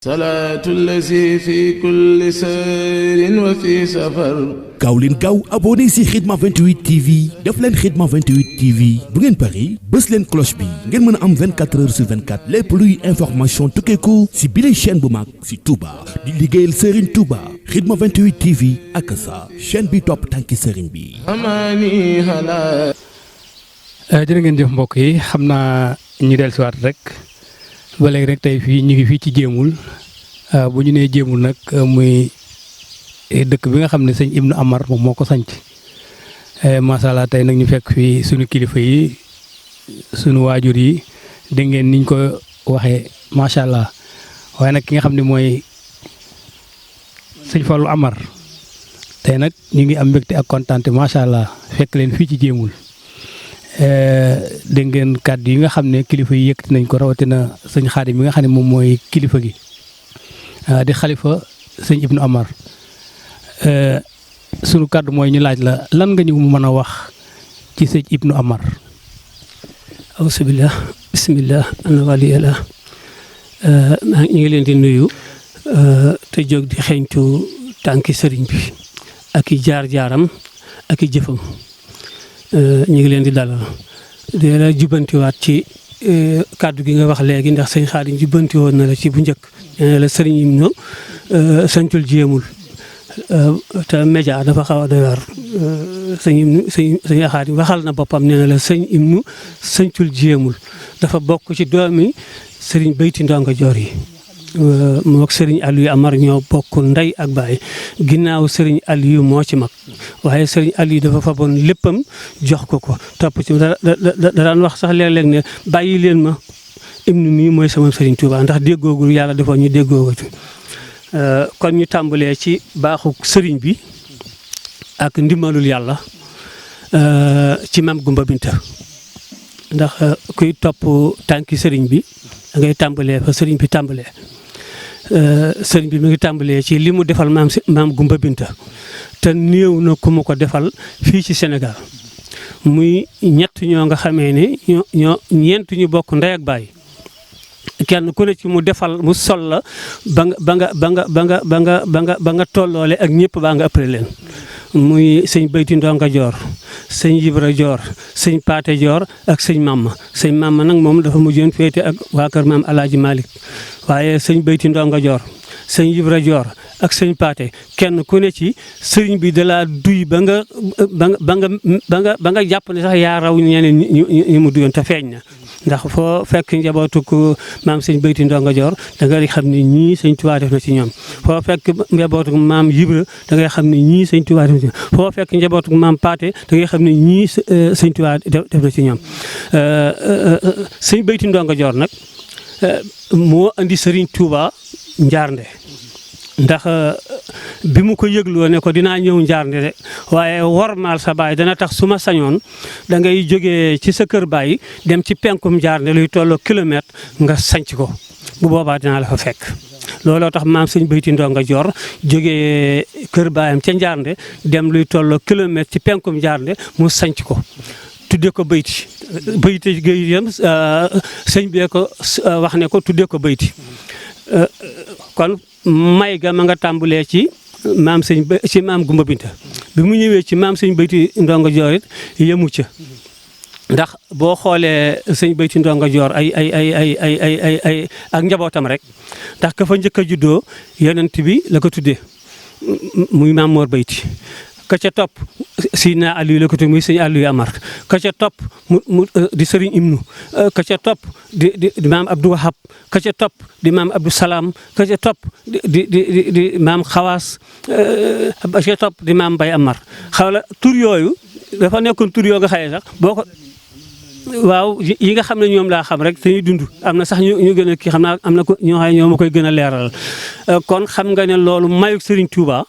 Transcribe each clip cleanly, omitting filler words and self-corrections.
salaatu lazi fi kulli sayrin wa fi safar. gaaw leen gaaw abonné si Khidma 28 TV def leen Khidma 28 TV bu ngeen pari bës leen cloche bi ngeen mën a am 24 heures sur 24 lépp luy information tukkeeku si bile chaîne bu mag si Touba di liggéeyal Serigne Touba Khidma 28 TV ak sa chaîne bi topp tànki Serigne bi. amaani hala. jërë ngeen jëf mbokk yi xam naa ñu dellusiwaat rek ba léegi rek tey fii ñu ngi fii ci Jéemul bu ñu nee Jéemul nag muy dëkk bi nga xam ne sëñ Ibnu Amar moom moo ko sanc macha allah tey nag ñu fekk fii sunu kilifa yi sunu waajur yi dégg ngeen niñ ko waxee macha allah waaye nag ki nga xam ne mooy sëñ Fallou Amar tey nag ñu ngi am mbégte ak kontaante macha allah fekk leen fii ci Jéemul. dégg ngeen kàddu yi nga xam ne kilifa yi yëkkati nañ ko rawatina sëñ Xaadim mi nga xam ne moom mooy kilifa gi di xalifa sëñ Ibnu Amar sunu kàddu mooy ñu laaj la lan nga ñu mën a wax ci sëñ Ibnu Amar. awsubillah bismillah ana waliyallah ñu ngi leen di nuyu te jóg di xeeñtu tànki sëriñ bi ak i jaar-jaaram ak i jëfam. ñu ngi leen di dalal di la jubbantiwaat ci kàddu gi nga wax léegi ndax sëñ Xaadim jubbanti woon na la ci bu njëkk nee la sëriñ Ibnu sañcul Jéemul te média dafa xaw a doy waar sëñ Ibnu sëñ Xaadim waxal na boppam nee na la sëñ Ibnu sañcul Jéemul dafa bokk ci doomi sëriñ Bayti Ndongo Joor yi mook sëriñ Aliou Amar ñoo bokk ndey ak baay ginnaaw sëriñ Aliou moo ci mag waaye sëriñ Aliou dafa faboon léppam jox ko topp ci da daan wax sax léeg-léeg ne bàyyi leen ma Ibnu mii mooy sama sëriñ Touba ndax déggoogul yàlla defoon ñu déggoogatu kon ñu tàmbalee ci baaxu sëriñ bi ak ndimbalul yàlla ci Maam Gumba Binta ndax kuy topp tànki sëriñ bi da ngay tàmbalee fa sëriñ bi tàmbalee sëriñ bi mi ngi tàmbalee ci li mu defal maam Gumba Binta te néew na ku mu ko defal fii ci Sénégal muy ñett ñoo nga xamee ne ñeent ñu bokk ndey ak baay kenn ku ne ci mu defal mu sol la ba nga tolloole ak ñëpp baa nga ëppale leen muy sëñ Bayti Ndongo Joor sëñ Ibra Joor sëñ Paate Joor ak sëñ Mamma nag moom dafa mujjoon féete ak waa kër maam Alaaji Malick waaye sëñ Bayti Ndongo Joor sëñ Ibra Joor ak sëñ Paate kenn ku ne ci sëriñ bi da laa duy ba nga jàpp ne sax yaa raw ñeneen ñi mu duyoon te feeñ na ndax foo fekk njabootu ko maam sëñ Bayti Ndongo Joor da ngay xam ne ñii sëñ Tuubaa def na ci ñoom foo fekk njabootu maam Ibra da ngay xam ne ñii sëñ Tuubaa def na ci ñoom foo fekk njabootu maam Paate da ngay xam ne ñii sëñ Tuubaa def na ci ñoom sëñ Bayti Ndongo Joor nag moo andi sëriñ Tuubaa Njaarnde ndax bi mu ko yëgloo ne ko dinaa ñëw Njaarnde de waaye wormaal sa baay dana tax su ma sañoon da ngay jógee ci sa kër baay dem ci penkum Njaarnde luy tolloo kilomètre nga sanc ko bu boobaa dinaa la fa fekk. looloo tax maam sëñ Bayti Ndongo Joor jógee kër baayam ca Njaarnde dem luy tolloo kilomètre ci penkum Njaarnde mu sanc ko. tuddee ko Bayti yam sëñ bee ko wax ne ko tuddee ko Bayti kon may ga ma nga tàmbalee ci maam Gumba Binta bi mu ñëwee ci maam sëñ Bayti Ndongo Joor it yemu ca ndax boo xoolee sëñ Bayti Ndongo Joor ay ak njabootam rek ndax ka fa njëkk a juddoo yonent bi la ko tuddee muy Maam Moor Bayti ka ca topp Sidna Aliou la ko tuddee muy sëñ Aliou Amar ka ca topp mu di sëriñ Ibnu ka ca topp di maam Abdou Wahab ka ca topp di maam Abdou Salaam ka ca topp di maam Xawaas ka ca topp di maam Bay Amar xawla tur yooyu dafa nekkoon tur yoo nga xaye sax boo ko waaw yi nga xam ne ñoom laa xam rek te ñuy dund am na sax ñu gën a kii xam naa am na ko ñoo xam ne ñoo ma koy gën a leeral kon xam nga ne loolu mayu sëriñ Touba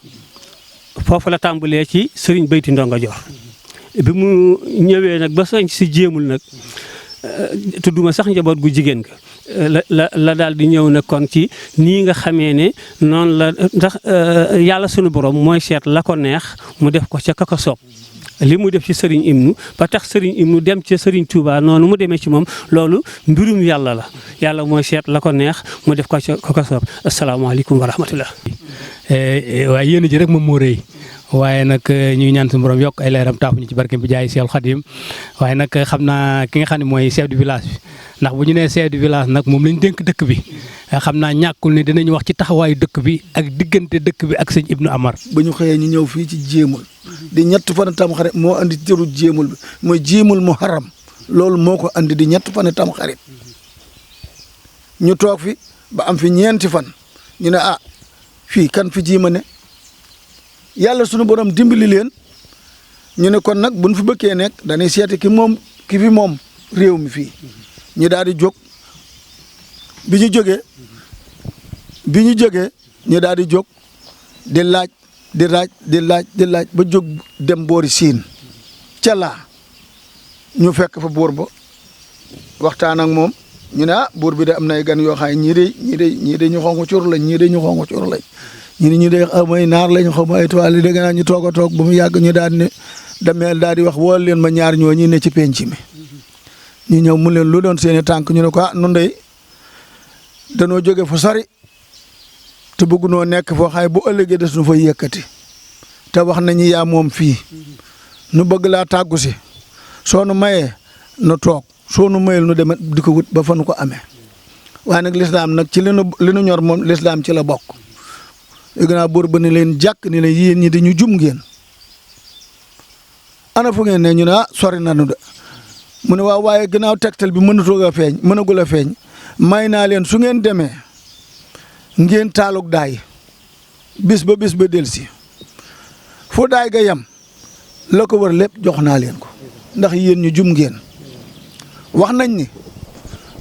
foofu la tàmbalee ci sëriñ Bayti Ndongo Joor bi mu ñëwee nag ba sañ si Jéemul nag tudduma sax njaboot gu jigéen ga la daal di ñëw nag kon ci nii nga xamee ne noonu la ndax yàlla sunu borom mooy seet la ko neex mu def ko ca ka ko soob li mu def ci sëriñ Ibnu ba tax sëriñ Ibnu dem ci sëriñ Touba noonu mu demee ci moom loolu mbirum yàlla la yàlla mooy seet la ko neex mu def ko ko soob asalaamaaleykum wa rahmatullah. waaye yéen ji rek moom moo rëy waaye nag ñu ngi ñaan suñu borom yokk ay leeram taafu ñu ci barke bi jaay Seexul Xadim waaye nag xam naa ki nga xam ne mooy chef du village bi ndax bu ñu nee chef du village nag moom lañ dénk dëkk bi xam naa ñàkkul ne dinañ wax ci taxawaayu dëkk bi ak diggante dëkk bi ak sëñ Ibnu Amar. ba ñu xëyee ñu ñëw fii ci jéemul di ñett fan Tamxarit moo andi jëru jéemul bi mooy jéemul muharram loolu moo ko andi di ñett fan Tamxarit ñu toog fi ba am fi ñeenti fan ñu ne fii kan fi jiima ne yàlla sunu borom dimbali leen ñu ne kon nag buñ fi bëkkee nekk dañuy seeti ki fi moom réew mi fii ñu daal di jóg bi ñu jógee ñu daal di jóg di laaj ba jóg dem boori siin ca laa ñu fekk fa buur ba waxtaan ak moom ñu ne buur bi de am nay gan yoo xam ne ñii de ñu xonq cur lañ ñii de ñu xonq cur lañ ñu de xaw may naar lañ xaw ma ay toile dégg naa ñu toog a toog ba mu yàgg ñu daal ne dameel daal di wax wool leen ma ñaar ñoo ñi ne ci penc mi ñu ñëw mu leen lu doon seeni tànk ñu ne ko nun dey danoo jóge fu sori te bëgg noo nekk foo xay bu ëllëgee des nu fa yëkkati te wax nañu yaa moom fii nu bëgg laa tàggu si soo nu mayee nu toog soo nu mayel nu dem di ko wut ba fa nu ko amee waaye nag lislaam nag ci li nu ñor moom lislaam ci la bokk léegi naa buur ba ne leen jàkk ni leen yéen ñi dañu jum ngeen ana fu ngeen ne ñu ne sori nanu de mu ne waaw waaye gannaaw tegtal bi mënagul a feeñ may naa leen su ngeen demee ngeen taalug daay bis ba delsi fu daay ga yem la ko war lépp jox naa leen ko ndax yéen ñu jum ngeen wax nañ ni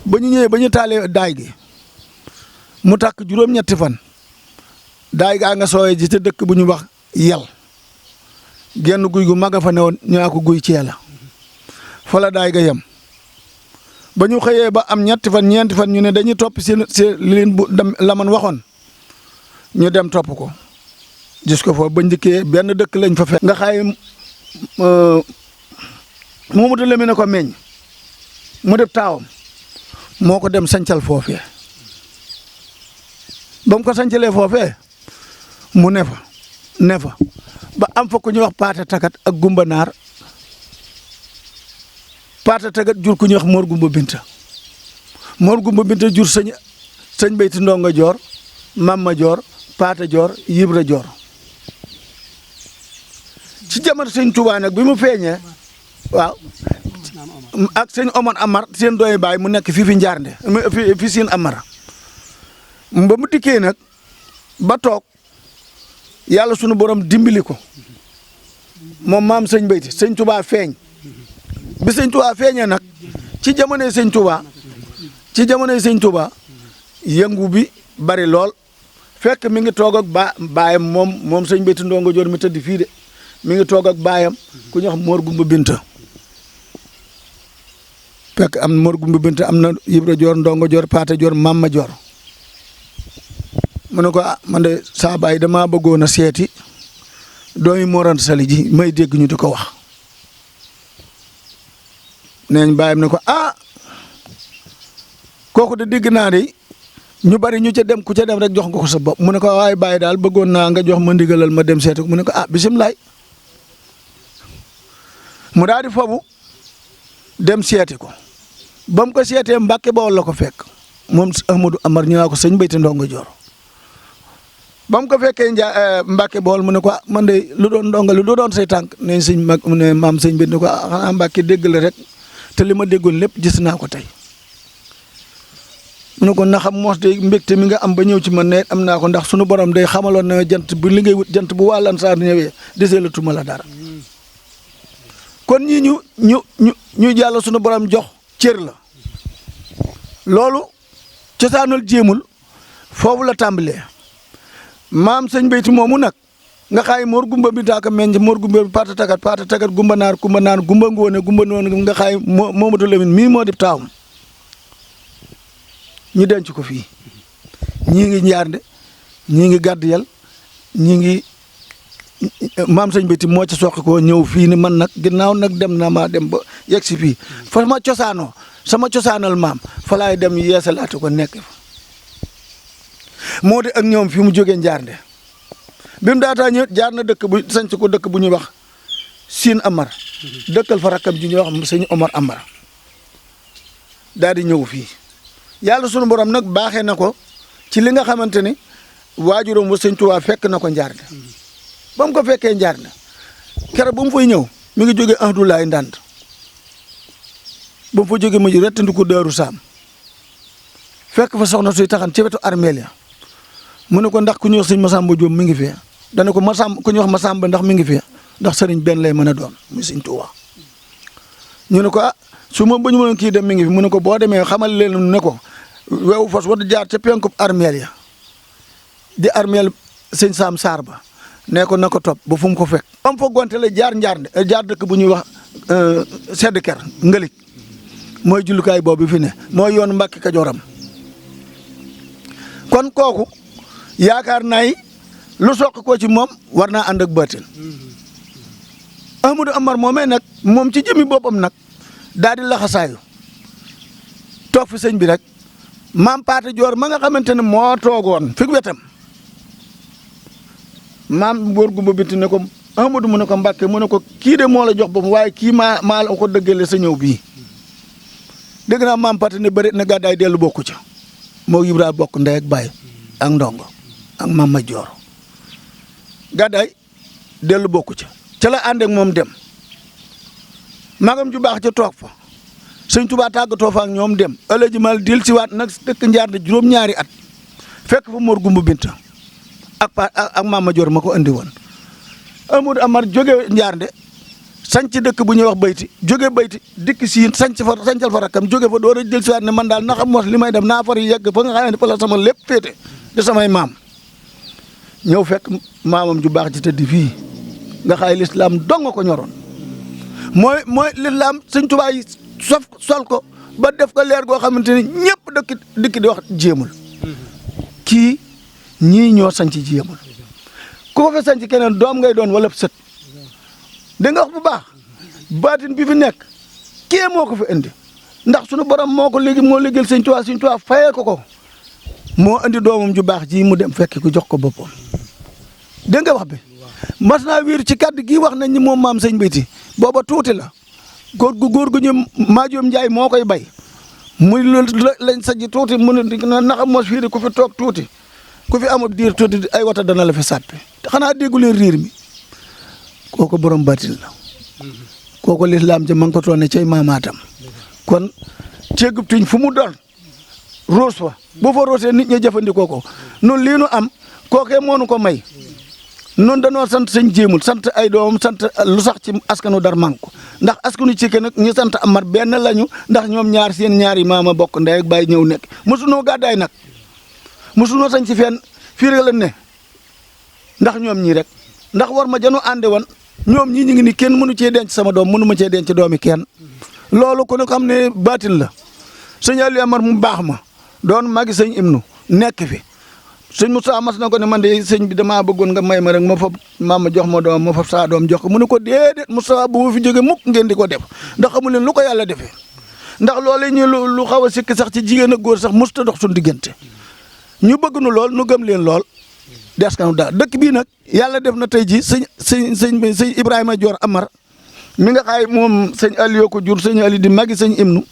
ba ñu ñëwee ba ñu taalee daay gi mu tàkk juróom-ñetti fan daay gaa nga sooyee ji te dëkk bu ñu wax yel genn guy gu mag a fa newoon ñaa ko guy ceela fa la daay ga yem ba ñu xëyee ba am ñeenti fan ñu ne dañuy topp seen leen bu la man waxoon ñu dem topp ko gis ko foofu ba njëkkee benn dëkk lañ fa fekk nga xaay Mamadou Lamine ko meññ mu def taawam moo ko dem sancal foofee ba mu ko sancalee foofee mu ne fa ba am fa ku ñuy wax paata takat ak gumba naar paata takat jur ku ñuy wax Mor Gumba Binta jur sëñ Bayti Ndongo Joor Mamma Joor Paata Joor Yibra Joor ci jamono sëñ Tuubaa nag bi mu feeñee waaw ak sëñ Omar Amar seen dooy baay mu nekk fii fi Njaarnde fi seen Amar ba mu dikkee nag ba toog yàlla sunu borom dimbali ko moom maam sëñ Bayti sëñ Tuubaa feeñ bi sëñ Tuubaa feeñee nag ci jamonoy sëñ Tuubaa yëngu bi bari lool fekk mi ngi toog ak baayam moom sëñ Bayti Ndongo Joor mi tëdd fii de mi ngi toog ak baayam ku ñuy wax Mor Gumba Binta fekk am Mor Gumba Binta am na Yibra Joor Ndongo Joor Paata Joor Mamma Joor mu ne ko man de saa baay damaa bëggoon a seeti doomi Mor Anta Sali ji may dégg ñu di ko wax neeñ baayam ne ko kooku de dégg naa de ñu bari ñu ca dem ku ca dem rek jox nga ko sa bopp mu ne ko waaye baay daal bëggoon naa nga jox ma ndigalal ma dem seeti ko mu ne ko bisimilaay mu daal di fabu dem seeti ko ba mu ko seetee Mbàkke Bawol la ko fekk moom Ahmadou Amar ñu naa ko sëñ Bayti Ndongo Joor ba mu ko fekkee Mbàkke Bawol mu ne ko man de lu doon say tànk ne sëñ mag mu ne maam sëñ bi ne ko xanaa Mbàkke dégg la rek te li ma déggoon lépp gis naa ko tey mu ne ko na xam mos de mbégte mi nga am ba ñëw ci man ne am naa ko ndax sunu borom day xamaloon na jant bu li ngay wut jant bu waa Lansar ñëwee desee la tuma la dara kon ñii ñu jàll sunu borom jox cër la loolu cosaanul jéemul foofu la tàmbalee maam sëñ Bayti moomu nag nga xaay Mor Gumba Binta ka meññ Mor Gumba Paata tagat gumba naar gumba ngoone nga xaay Mamadou Lamine mii moo di taawam ñu denc ko fii ñii ngi Njaarnde ñii ngi Gàdd Yal ñii maam sëñ Béti moo ci soqi koo ñëw fii ni man nag ginnaaw nag dem na maa dem ba yegg si fii fa ma cosaanoo sama cosaanal maam fa laay dem yeesalaate ko nekk fa moo di ak ñoom fi mu jógee Njaarnde bi mu daataa ñëw jaar na dëkk bu sanc ko dëkk bu ñuy wax Siin Amar dëkkal fa rakkam ji ñuy wax sëñ Omar Amar daal di ñëw fii yàlla sunu borom nag baaxee na ko ci li nga xamante ni waajuram wa sëñ Tuubaa fekk na ko Njaarnde ba mu ko fekkee Njaarnde keroog ba mu fay ñëw mi ngi jógee Ahdoulaye Ndand ba mu fa jógee mu rettandiku Daaru Saam fekk fa soxna suy taxan ci wetu armeel ya mu ne ko ndax ku ñuy wax sëñ Masamba Jóob mi ngi fi dana ko Masamba ku ñuy wax Masamba ndax mi ngi fi ndax sëriñ benn lay mën a doon muy sëñ Tuubaa ñu ne ko su ma ba ñu mënoon kii dem mi ngi fi mu ne ko boo demee xamal leen ne ko weewu fas war jaar ca penkub armeel ya di armeel sëñ Saam Saar ba nee ko na ko topp ba fu mu ko fekk. am fa gonte la jaar Njaarnde jaar dëkk bu ñuy wax sedd ker ngëlik mooy jullukaay boobu fi ne mooy yoonu Mbàkke Kajooram kon kooku yaakaar naa lu soq ko ci moom war naa ànd ak baatin Ahmadou Amar moomee nag moom ci jëmi boppam nag daal di laxasaayu toog fi sëñ bi rek maam Paate Joor ma nga xamante ne moo toogoon fi wetam maam Mboor Gumba Bintu ne ko Ahmadou mu ne ko Mbàkke mu ne ko kii de moo la jox boppam waaye kii maa la ko dëggale sa ñëw bii dégg naa maam Paate ne bëri na gàddaay dellu bokku ca moo Ibra bokk ndey ak baay ak ndongo ak maam ma Joor gàddaay dellu bokku ca la ànd ak moom dem magam ju baax ca toog fa sëñ Tuubaa tàggatoo fa ak ñoom dem ëllëg mal dil si waat nag dëkk Njaarnde juróom-ñaari at fekk fa Mor Gumba Binta ak maam ma Joor ma ko andi woon Ahmadou Amar jóge Njaarnde sanc dëkk bu ñuy wax bayti jóge bayti dikk siin sancal fa rakkam jóge fa door a jël si waat ne man daal na xam mos li may dem naa far yegg fa nga xam ne fa la sama lépp féete di samay maam ñëw fekk maamam ju baax ji tëdd fii nga xay lislaam dong ko ñoroon mooy lislaam sëñ Tuubaa yi sol ko ba def ko leer goo xamante ni ñëpp dëkk di wax jéemul kii ñii ñoo sanc jéemul ku ko fa sanc keneen doom ngay doon wala sët da nga wax bu baax baatin bi fi nekk kii moo ko fi indi ndax sunu borom moo ko léegi moo liggéeyal sëñ Tuubaa fayee ko moo indi doomam ju baax ji mu dem fekk ko jox ko boppam dégg nga wax bi mas naa wiir ci kàddu gi wax nañ ni moom maam sëñ Béti booba tuuti la góor gu ñu Maajoom Njaay moo koy bay muy lañ sajji tuuti mu ne naxa mos fii ku fi toog tuuti ku fi amul diir tuuti ay wata dana la fi sàppi te xanaa déggu leen riir mi kooku borom baatin la kooku lislaam ja ma ngi ko toone cay maamaatam kon ceegub tiñ fu mu doon roos fa boo fa roosee nit ñi jëfandikoo ko noonu lii nu am kookee moo nu ko may noonu dañoo sant sëñ jéemul sant ay doomam sant lu sax ci askanu dar manko ndax askanu ci nag ñu sant Amar benn lañu ndax ñoom ñaar seen ñaari maama bokk ndey ak baay ñëw nekk mosunoo gàddaay nag mosunoo sañ ci fenn fii rek la ne ndax ñoom ñii rek ndax war ma janu ànde woon ñoom ñii ñu ngi ni kenn mënu cee denc sama doom mënu ma cee denc doomi kenn loolu ku ne xam ne baatin la sëñ Aliou Amar mu baax ma doon magi sëñ Ibnu nekk fi sëñ Moussa mas na ko ne man de sëñ bi damaa bëggoon nga may ma rek ma fab maama jox ma doom ma fab saa doom jox ko mu ne ko déedéet Moussa bu ma fi jóge mukk ngeen di ko def ndax xamu leen lu ko yàlla defee ndax loolu ñu lu xaw a sikk sax ci jigéen ak góor sax musta dox suñu diggante ñu bëgg nu lool nu gëm leen lool des kanu daal dëkk bii nag yàlla def na tey ji sëñ Ibrahima Dior Amar mi nga xaay moom sëñ Aliou ko jur sëñ Aliou di magi sëñ Ibnu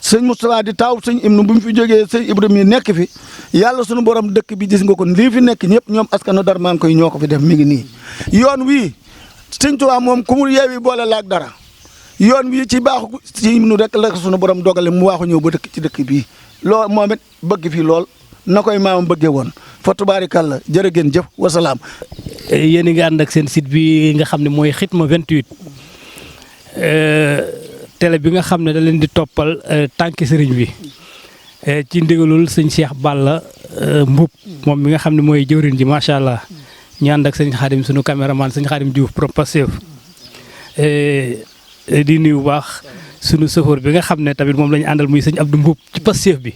sëñ Moustapha di taaw sëñ Ibnu bu mu fi jógee sëñ Ibrahima nekk fi yàlla sunu borom dëkk bi gis nga ko lii fi nekk ñëpp ñoom askanu dar maa ngi koy ñoo ko fi def mi ngi nii yoon wii sëñ Tuubaa moom ku mu yeewi boole laak dara yoon wii ci baaxu sëñ Ibnu rek la sunu borom dogale mu waaxu ñëw ba dëkk ci dëkk bii lool moom it bëgg fii lool na koy maamam bëggee woon fa tubaarikàlla jërë ngeen jëf wasalaam. yéen a ngi ànd ak seen site bi nga xam ne mooy Khidma 28 télé bi nga xam ne da leen di toppal tànki sëriñ bi ci ndigalul sëñ Cheikh Balla Mboup moom mi nga xam ne mooy jëwriñ ji macha allah ñu ànd ak sëñ Xaadim sunu caméraman sëñ Xaadim Diouf pro Pastef di nuyu bu baax sunu sëfoor bi nga xam ne tamit moom la ñu àndal muy sëñ Abdou Mboup ci Pastef bi.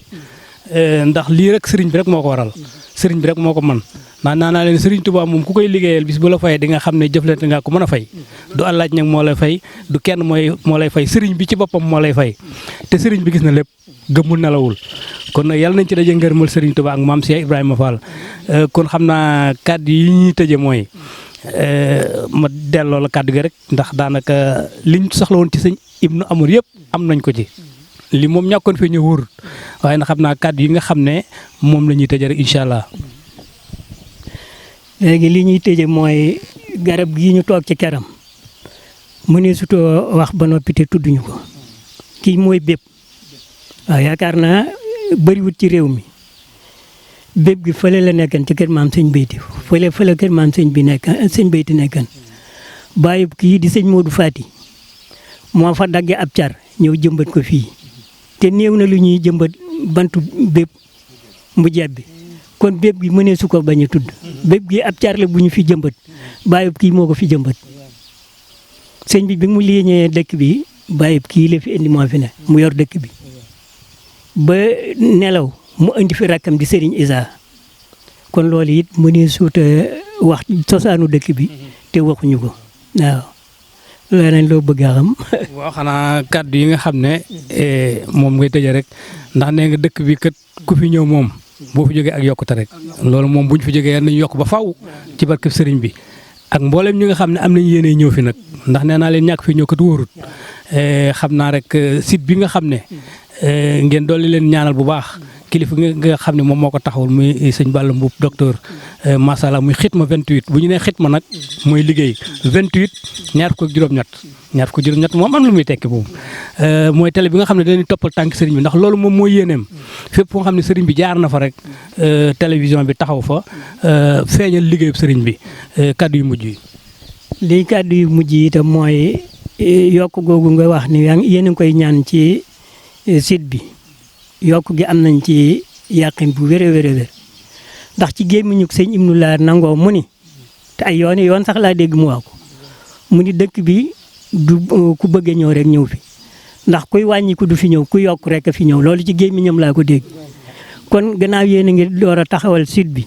ndax lii rek sëriñ bi rek moo ko waral sëriñ bi rek moo ko mën naa leen Serigne Touba moom ku koy liggéeyal bis bu la fayee di nga xam ne jëflante nga ko mën a fay du àllaaj nag moo lay fay du kenn moo lay fay Serigne bi ci boppam moo lay fay te Serigne bi gis na lépp gëmmul nelawul kon nag yàlla nañ ci daje ngërëmal Serigne Touba ak maam Cheikh Ibrahima Fall kon xam naa kàddu yi ñuy tëje mooy ma delloo la kàddu gi rek ndax daanaka liñ soxla woon ci sëñ Ibnu Amar yëpp am nañ ko ci li moom ñàkkoon fi ñu wóorut waaye na xam naa kàddu yi nga xam ne moom la ñuy tëje rek incha allah. léegi li ñuy tëje mooy garab gii ñu toog ci keram mu ne sutoo wax ba noppi te tudduñu ko kii mooy bépp waaw yaakaar naa bëriwut ci réew mi bépp gi fële la nekkan ci kër maam sëñ Beyti fële kër maam sëñ Beyti nekkan bàyyi kii di sëñ Modou Fati moo fa dagge ab car ñëw jëmbat ko fii te néew na lu ñuy jëmbat bantu bépp mu jebbi kon bépp gi mënee su ko bañ a tudd bépp gi ab car la bu ñu fi jëmbat bàyyi kii moo ko fi jëmbat sëñ bi mu liiñee dëkk bi bàyyi kii la fi indi moo fi ne mu yor dëkk bi ba nelaw mu indi fi rakkam di Serigne Isa kon loolu it mënee suuta wax cosaanu dëkk bi te waxuñu ko waaw leneen loo bëgg a xam. waaw xanaa kàddu yi nga xam ne moom ngay tëjee rek ndax nee nga dëkk bi kat ku fi ñëw moom boo fi jógee ak yokkute rek loolu moom bu ñu fi jógee yal nañu yokk ba faw ci barkeb sëriñ bi ak mboolem ñi nga xam ne am nañu yéene ñëw fi nag ndax nee naa leen ñàkk fi ñëw kat wóorut xam naa rek site bi nga xam ne ngeen dolli leen ñaanal bu baax kilifa nga xam ne moom moo ko taxawul muy sëñ Balla Mbuub docteur macha allah muy xitma 28 bu ñu nee xitma nag mooy liggéey 28 ñaar fukk ak juróom-ñett moom am lu muy tekki boobu mooy télé bi nga xam ne dañuy toppal tànk sëriñ bi ndax loolu moom mooy yéeneem fépp foo xam ne sëriñ bi jaar na fa rek télévision bi taxaw fa feeñal liggéeyub sëriñ bi kàddu yu mujj yi. lii kàddu yu mujj yi itam mooy yokk googu nga wax ni yéen a ngi koy ñaan ci site bi. yokk gi am nañ ci yàqin bu wér a wér ndax ci gémmiñu sëñ Ibnu Laar nangoo mu ni te ay yoon sax laa dégg mu wax ko mu ni dëkk bi du ku bëgg a ñëw rek ñëw fi ndax kuy wàññi ko du fi ñëw ku yokk rek a fi ñëw loolu ci gémmiñam laa ko dégg kon gannaaw yéen a ngi door a taxawal site bi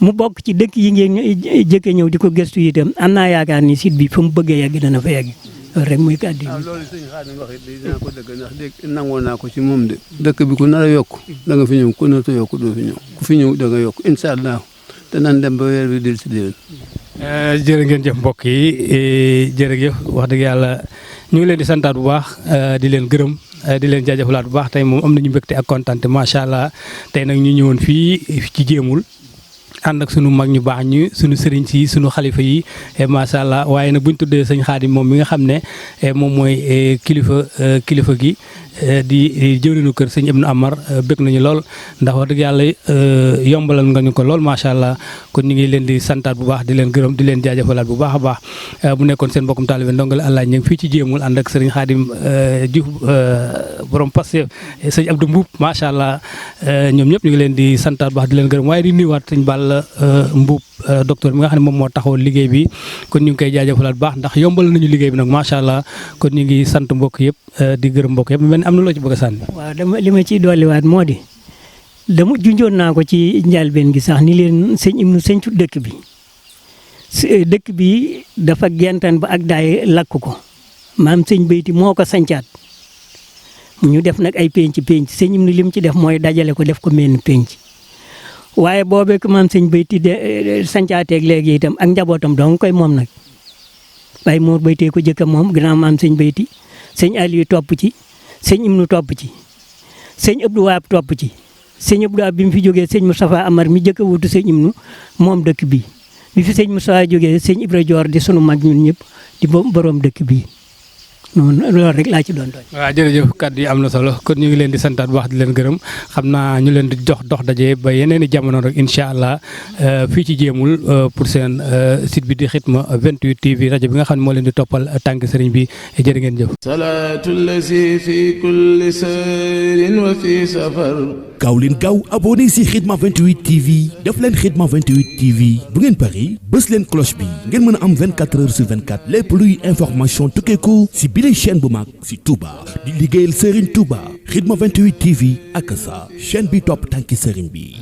mu bokk ci dëkk yi ngeen jëkke ñëw di ko gëstu itam am naa yaakaar ni site bi fa mu bëgg a yegg dana fa yegg loolu rek muy kàddu waaw loolu sëñ Xaadim wax it dinaa ko dëgg ndax dégg nangoo naa ko ci moom de dëkk bi ku nar a yokk da nga fi ñëw ku narta yokk doo fi ñëw ku fi ñëw da nga yokk incha allah te nan dem ba weer bi del si déwén jërë ngeen jëf mbokk yi jërëjëf wax dëgg yàlla ñu ngi leen di santaat bu baax di leen gërëm di leen jaajëfalaat bu baax tey moom am nañu mbégte ak kontaan macha allah tey nag ñu ñëwoon fii ci Jéemul ànd ak sunu mag ñu baax ñu sunu sëriñ si sunu xalifa yi macha allah waaye nag bu ñu tuddee sëñ Xaadim moom mi nga xam ne moom mooy kilifa gi di jëwriñu kër sëñ Ibnu Amar bëgg nañu lool ndax wax dëgg yàlla yombalal nga ñu ko lool macha allah kon ñu ngi leen di santaat bu baax di leen gërëm di leen jaajëfalaat bu baax a baax bu nekkoon seen mbokkum taalibe ndongale àllaaj ñu ngi fii ci Jéemul ànd ak sëriñ Xaadim Diouf borom Pastef sëñ Abdou Mbuub macha allah ñoom ñëpp ñu ngi leen di santaat bu baax di leen gërëm waaye di nuyuwaat sëñ Balla Mbuub docteur mi nga xam ne moom moo taxawal liggéey bi kon ñu ngi koy jaajëfalaat bu baax ndax yombal nañu liggéey bi nag macha allah kon ñu ngi sant mbokk yëpp di gërëm mbokk yëpp mel am na loo ci bëgg a sànni. waaw li ma ciy dolliwaat moo di dama junjoon naa ko ci njëlbeen gi sax ni leen sëñ Ibnu sëñcu dëkk bi dafa gentan ba ak daay lakk ko maam sëñ Beyti moo ko sancaat ñu def nag ay penc sëñ Ibnu lim ci def mooy dajale ko def ko menn penc waaye boobee ko maam sëñ Beyti de sancaateeg léegi itam ak njabootam dong koy moom nag waaye Mor Beyti ko jëkka moom gannaaw maam sëñ Beyti sëñ Aliou topp ci sëñ Ibnu topp ci sëñ Abdou Waab topp ci sëñ Abdou Waab bi mu fi jógee sëñ Moustapha Amar mi jëkk a wutu sëñ Ibnu moom dëkk bi bi fi sëñ Moustapha jógee sëñ Ibra Joor di sunu mag ñun ñëpp di borom dëkk bii noonu loolu rek laa ci doon doon. waaw jërëjëf kàddu yi am na solo kon ñu ngi leen di santaat bu baax di leen gërëm xam naa ñu leen di dox daje ba yeneen i jamono rek incha allah fii ci Jéemul pour seen site bi di Khidma 28 TV rajo bi nga xam ne moo leen di toppal tànk sëriñ bi jërë ngeen jëf. salaatu lazi fi kulli sayrin wa fi safar. gaaw leen gaaw abonné si Khidma 28 TV def leen Khidma 28 TV bu ngeen pari bës leen cloche bi ngeen mën a am 24 heures sur 24 lépp luy information tukkeeku si biir chaîne bu mag si Touba di liggéeyal Serigne Touba Khidma 28 TV ak sa chaîne bi topp tànki Serigne bi.